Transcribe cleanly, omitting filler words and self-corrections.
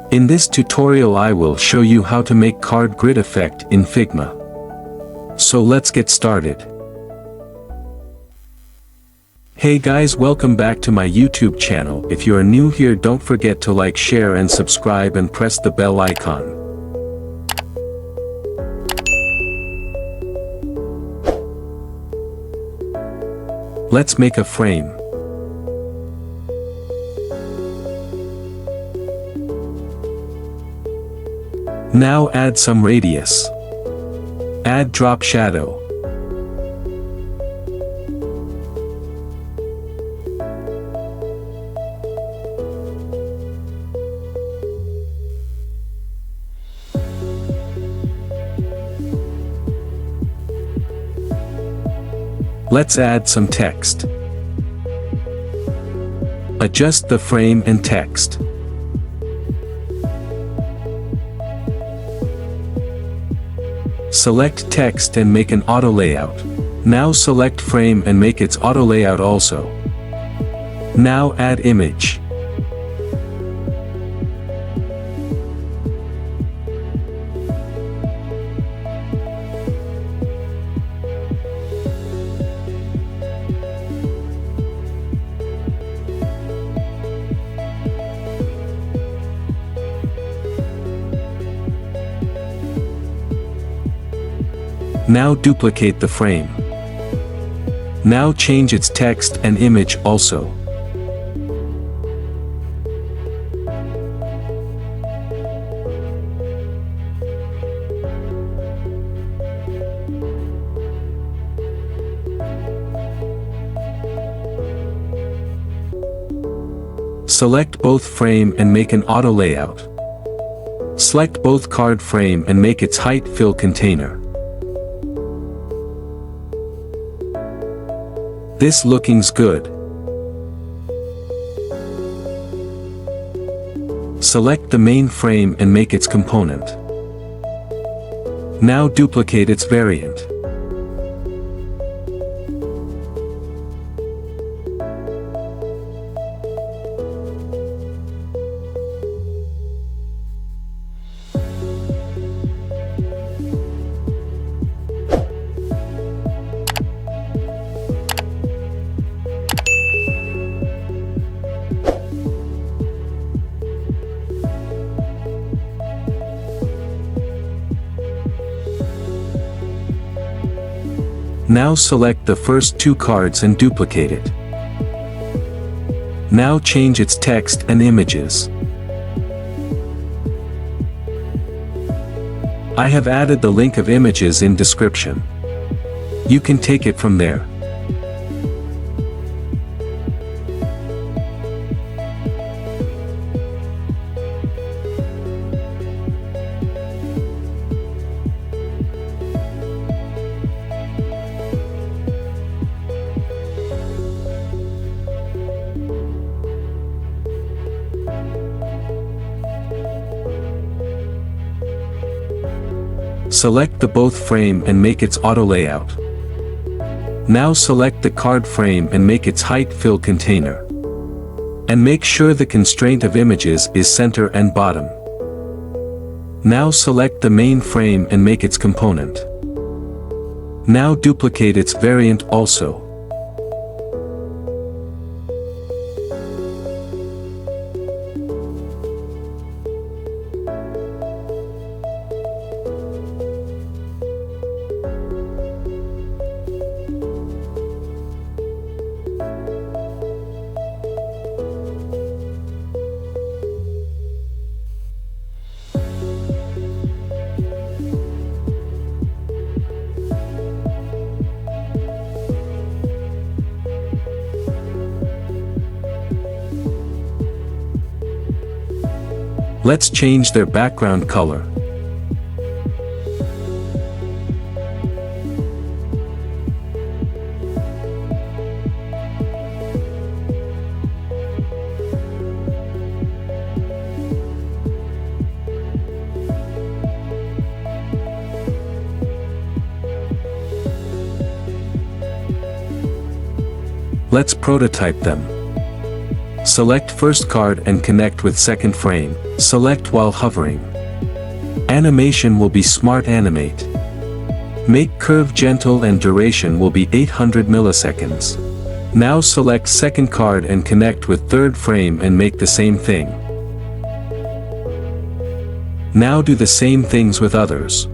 In this tutorial I will show you how to make card grid effect in Figma. So let's get started. Hey guys, welcome back to my YouTube channel. If you are new here, don't forget to like, share and subscribe and press the bell icon. Let's make a frame. Now add some radius. Add drop shadow. Let's add some text. Adjust the frame and text. Select text and make an auto layout. Now select frame and make its auto layout also. Now add image. Now duplicate the frame. Now change its text and image also. Select both frame and make an auto layout. Select both card frame and make its height fill container. This looking's good. Select the main frame and make its component. Now duplicate its variant. Now select the first two cards and duplicate it. Now change its text and images. I have added the link of images in description. You can take it from there. Select the both frame and make its auto layout. Now select the card frame and make its height fill container. And make sure the constraint of images is center and bottom. Now select the main frame and make its component. Now duplicate its variant also. Let's change their background color. Let's prototype them. Select first card and connect with second frame, select while hovering. Animation will be Smart Animate. Make curve gentle and duration will be 800 milliseconds. Now select second card and connect with third frame and make the same thing. Now do the same things with others.